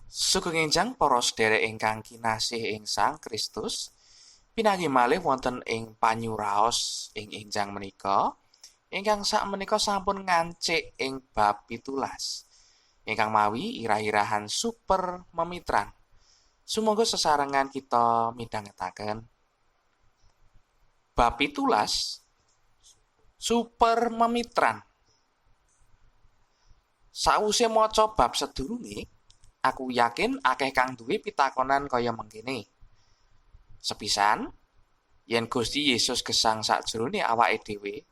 Sugeng enjang para sedherek ingkang kinasih ing Sang Kristus, pinanggih malih wonten ing panyuraos ing enjang menika, ingkang sakmenika sampun ngancik ing bab 17. Ingkang mawi irah-irahan super memitran. Sumangga sesarengan kita midhangetaken bab 17 super memitran. Sawise maca bab sedurunge, aku yakin akeh kang duwe pitakonan kaya mengkene. Sepisan, yen Gusti Yesus gesang sakjroning awake dhewe,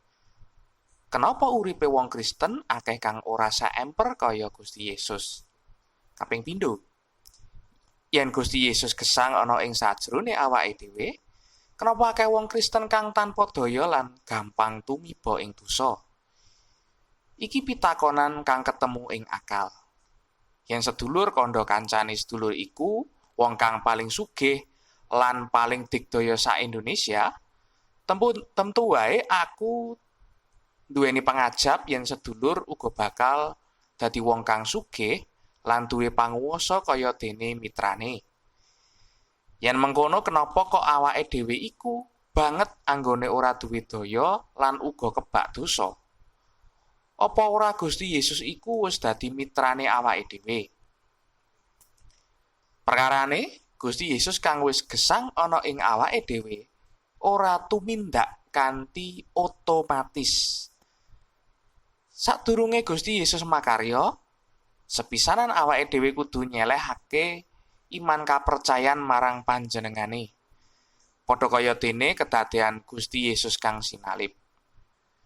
kenapa uripe wong Kristen akeh kang ora saemper kaya Gusti Yesus? Kaping pindho, yen Gusti Yesus gesang ana ing sakjroning awake dhewe, kenapa akeh wong Kristen kang tanpa daya lan gampang tumiba ing dosa? Iki pitakonan kang ketemu ing akal. Yen sedulur kandha kancane sedulur iku wong kang paling sugih lan paling digdaya sak Indonesia, tentu wae aku duweni pangajab yen sedulur uga bakal dadi wong kang sugih lan duwe panguwasa kaya dene mitrane. Yen mengkono kenapa kok awake dhewe iku banget anggone ora duwe daya lan uga kebak dosa? Apa ora Gusti Yesus iku wis dadi mitrane awake dhewe? Perkarane, Gusti Yesus kang wis gesang ana ing awake dhewe ora tumindak kanthi otomatis. Sadurunge Gusti Yesus makarya, sepisanan awake dhewe kudu nyelehake iman kapercayan marang panjenengane. Padha kaya dene kedadean Gusti Yesus kang sinalib.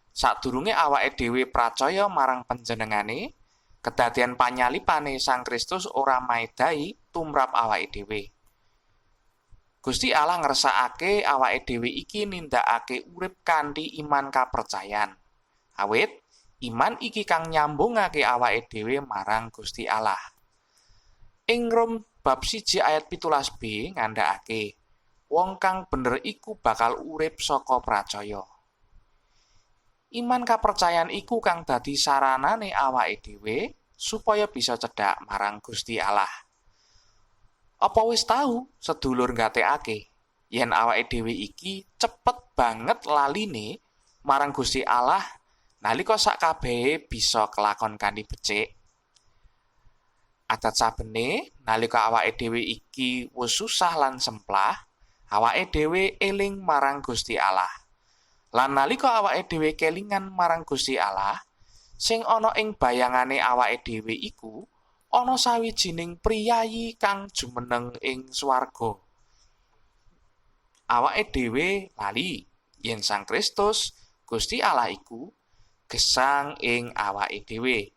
Sadurunge awake dhewe pracaya marang panjenengane, kedadean panyalipane Sang Kristus ora maedai tumrap awake dhewe. Gusti Allah ngersakake awake dhewe iki nindakake urip kanthi iman kapercayan. Awit iman iki kang nyambungake awake dhewe marang Gusti Allah. Ing Rom bab 1 ayat 17b ngandhakake, wong kang bener iku bakal urip saka pracaya. Iman kapercayan iku kang dadi saranane awake dhewe supaya bisa cedhak marang Gusti Allah. Apa wis tau sedulur nggatekake yen awake dhewe iki cepet banget laline marang Gusti Allah nalika sakabehe bisa kelakon kanthi becik? Adat sabene nalika awake dhewe iki wis susah lan semplah, awake dhewe eling marang Gusti Allah. Lan nalika awake dhewe kelingan marang Gusti Allah, sing ana ing bayangane awake dhewe iku ana sawijining priyayi kang jumeneng ing swarga. Awake dhewe lali yen Sang Kristus, Gusti Allah iku gesang ing awake dhewe.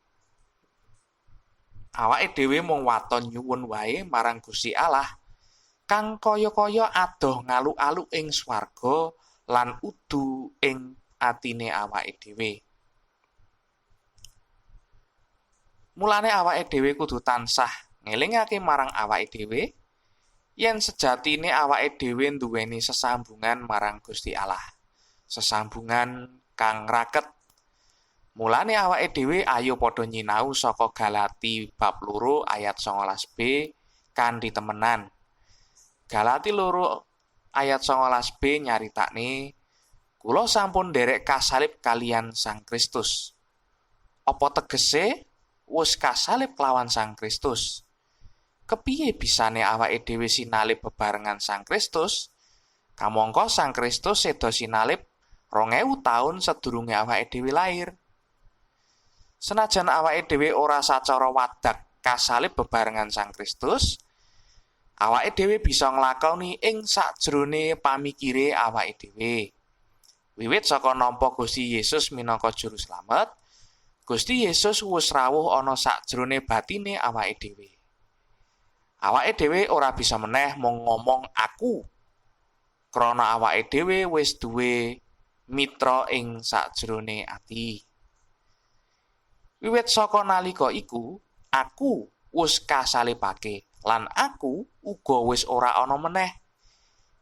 Awake dhewe mung waton nyuwun wae marang Gusti Allah kang kaya-kaya adoh ngaluk-aluk ing swarga lan udu ing atine awake dhewe. Mulane awake dhewe kudu tansah ngelingake marang awake dhewe yen sejatine awake dhewe nduweni sesambungan marang Gusti Allah. Sesambungan kang raket. Mulane awake dhewe ayo padha nyinau saka Galati bab 2 ayat 19b kanthi temenan. Galati 2 ayat 19b nyaritakne, kula sampun nderek kasalib kalian Sang Kristus. Apa tegese wis kasalib lawan Sang Kristus? Kepiye bisane awake dhewe sinalib bebarengan Sang Kristus? Kamangka Sang Kristus seda sinalib 2000 taun sadurunge awake dhewe lair. Senajan awake dhewe ora sacara wadak kasalib bebarengan Sang Kristus, awake dhewe bisa nglakoni ing sakjroning pamikire awake dhewe. Wiwit saka nampa Gusti Yesus minangka juru slamet, Gusti Yesus wis rawuh ana sakjroning batine awake dhewe. Awake dhewe ora bisa meneh mung ngomong aku, krana awake dhewe wis duwe mitra ing sakjroning ati. Wiwit saka nalika iku, aku wis kasalibake. Lan aku uga wis ora ana meneh.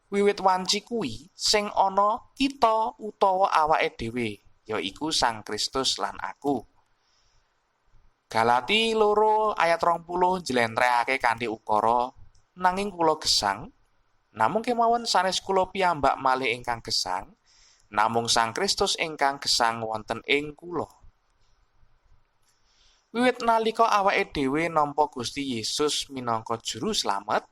Wiwit wanci kuwi sing ana kita utawa awake dhewe, yaiku Sang Kristus lan aku. Galati 2 ayat 20 njlentrehake kanthi ukara, nanging kula gesang, namung kemawon sanes kula piyambak malih ingkang gesang, namung Sang Kristus ingkang gesang wonten ing kula. Wiwit nalika awake dhewe nampa Gusti Yesus minangka juru slamet,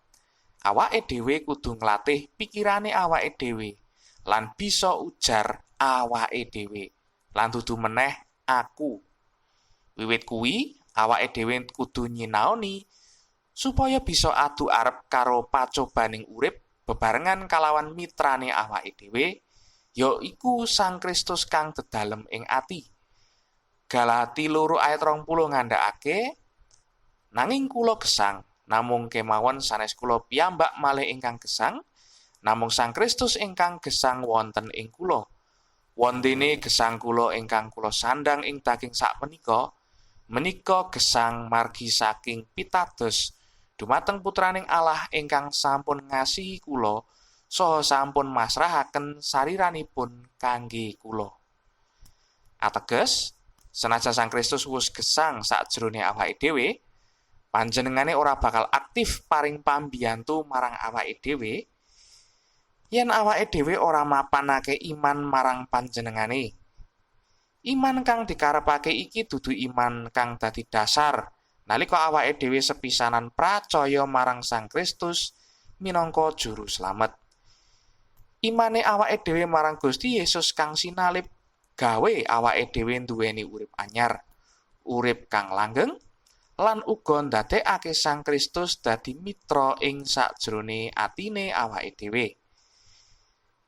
awake dhewe kudu nglatih pikirane awake dhewe lan bisa ujar awake dhewe lan dudu meneh aku. Wiwit kuwi awake dhewe kudu nyinaoni supaya bisa adu arep karo pacobaning urip bebarengan kalawan mitrane awake dhewe, yaiku Sang Kristus kang dedalem ing ati. Galati 2 ayat 20 ngandhakake, nanging kula gesang, namung kemawon sanes kula piyambak malih ingkang gesang, namung Sang Kristus ingkang gesang wonten ing kula. Wondene gesang kula ingkang kula sandhang ing daging sakmenika, menika gesang margi saking pitados dumateng putraning Allah ingkang sampun ngasihi kula saha sampun masrahaken sariranipun kangge kula. Ateges, senajan Sang Kristus wis gesang sakjroning awake dhewe, panjenengane ora bakal aktif paring pambiyantu marang awake dhewe yen awake dhewe ora mapanake iman marang panjenengane. Iman kang dikarepake iki dudu iman kang dadi dasar nalika awake dhewe sepisanan pracaya marang Sang Kristus minangka juru slamet. Imane awake dhewe marang Gusti Yesus kang sinalib gawe awake dhewe nduweni urip anyar, urip kang langgeng, lan uga ndadekake Sang Kristus dadi mitra ing sakjroning atine awake dhewe.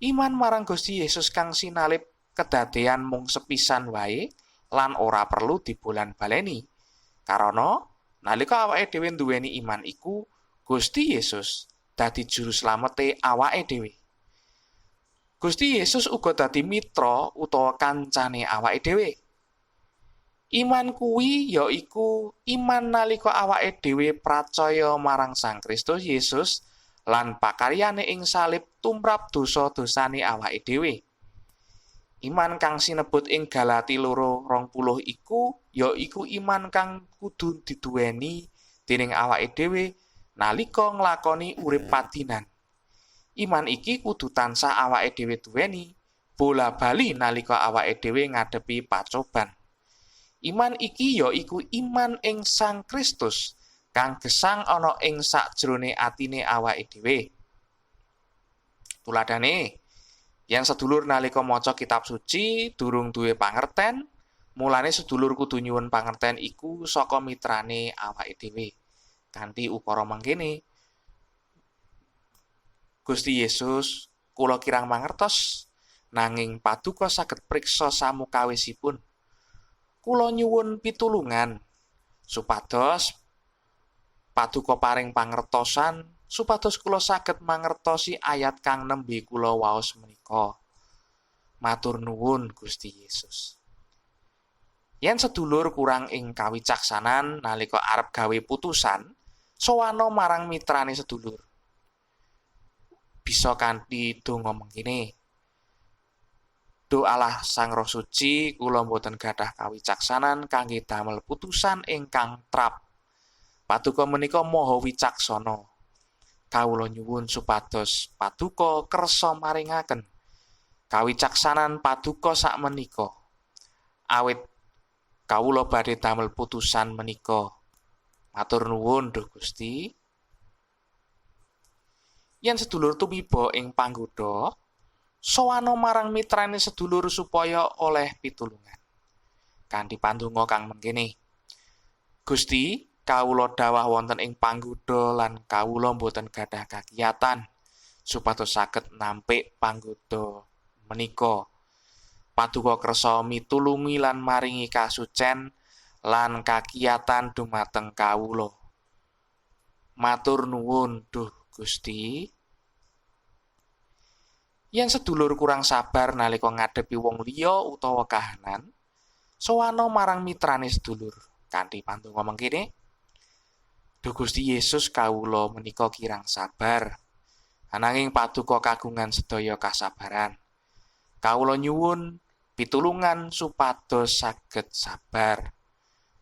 Iman marang Gusti Yesus kang sinalib kedadean mung sepisan wae lan ora perlu dibolan-baleni. Karana nalika awake dhewe nduweni iman iku, Gusti Yesus dadi juru slamete awake dhewe. Gusti Yesus uga dadi mitra utawa kancane awake dhewe. Iman kuwi yaiku iman nalika awake dhewe pracaya marang Sang Kristus Yesus lan pakaryane ing salib tumrap dosa-dosane awake dhewe. Iman kang sinebut ing Galati 2:20 iku yaiku iman kang kudu diduweni dening awake dhewe nalika nglakoni urip padinan. Iman iki kudu tansah awake dhewe duweni bola-bali nalika awake dhewe ngadepi pacoban. Iman iki yaiku iman ing Sang Kristus kang gesang ana ing sakjroning atine awake dhewe. Tuladhane, yen sedulur nalika maca kitab suci durung duwe pangerten, mulane sedulur kudu nyuwun pangerten iku saka mitrane awake dhewe. Kanthi ukara mangkene, Gusti Yesus, kula kirang mangertos, nanging paduka saged priksa samukawisipun. Kula nyuwun pitulungan supados paduka paring pangertosan supados kula saged mangertosi ayat kang nembe kula waos menika. Matur nuwun Gusti Yesus. Yen sedulur kurang ing kawicaksanan nalika arep gawe putusan, sowana marang mitrane sedulur. Bisa kanthi donga mengkene. Duh Allah Sang Roh Suci, kula boten gadah kawicaksanan kangge damel putusan ingkang trap. Paduka menika maha wicaksana. Kawula nyuwun supados paduka kersa maringaken kawicaksanan paduka sakmenika. Awit kawula badhe damel putusan menika. Matur nuwun Duh Gusti. Yen sedulur tumiba ing panggoda, sowana marang mitrane sedulur supaya oleh pitulungan. Kanthi pandonga kang mengkene. Gusti, kawula dawah wonten ing panggoda lan kawula boten gadah kakiyatan supados saged nampik panggoda menika. Paduka kersa mitulungi lan maringi kasucen lan kakiyatan dumateng kawula. Matur nuwun Duh Gusti. Yen sedulur kurang sabar nalika ngadepi wong liya utawa kahanan, sowana marang mitrane sedulur kanthi pandonga mengkene. Duh Gusti Yesus, kawula menika kirang sabar, ananging paduka kagungan sedaya kasabaran. Kawula nyuwun pitulungan supados saged sabar.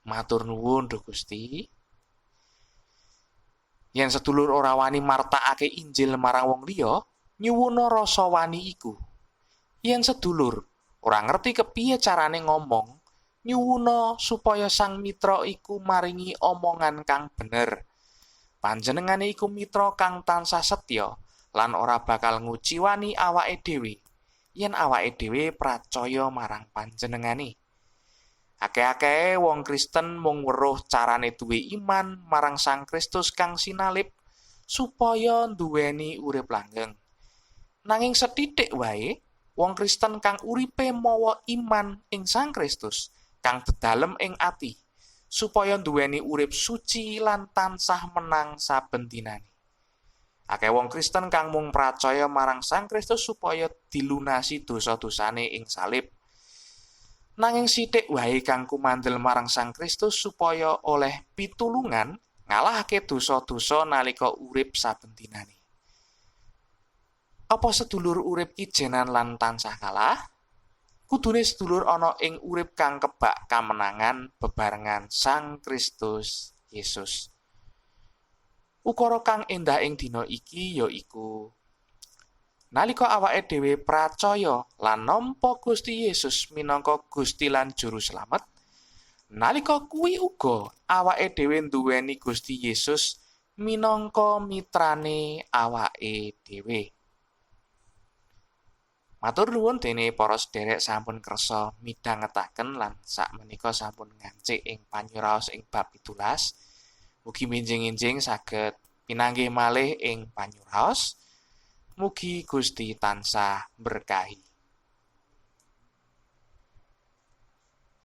Matur nuwun Duh Gusti. Yen sedulur ora wani martakake Injil marang wong liya, nyuwuna rasa wani iku. Yen sedulur ora ngerti kepiye carane ngomong, nyuwuna supaya sang mitra iku maringi omongan kang bener. Panjenengane iku mitra kang tansah setya lan ora bakal nguciwani awake dhewe yen awake dhewe pracaya marang panjenengane. Akeh-akehe wong Kristen mung weruh carane duwe iman marang Sang Kristus kang sinalib supaya nduweni urip langgeng. Nanging sethithik wae wong Kristen kang uripe mawa iman ing Sang Kristus kang dedalem ing ati supaya nduweni urip suci lan tansah menang saben dinane. Akeh wong Kristen kang mung pracaya marang Sang Kristus supaya dilunasi dosa-dosane ing salib. Nanging sithik wae kang kumandel marang Sang Kristus supaya oleh pitulungan ngalahake dosa-dosa nalika urip saben dinane. Apa sedulur urip ijenan lan tansah kalah? Kudune sedulur ana ing urip kang kebak kamenangan bebarengan Sang Kristus Yesus. Ukara kang endah ing dina iki yaiku nalika awake dhewe pracaya lan nampa Gusti Yesus minangka Gusti lan Juru Slamet, nalika kuwi uga awake dhewe nduweni Gusti Yesus minangka mitrane awake dhewe. Matur nuwun dene para sedherek sampun kersa midhangetaken lan sakmenika sampun ngancik ing panyuraos ing bab 17. Mugi minjing-injing saged pinanggih malih ing panyuraos. Mugi Gusti tansah berkahi.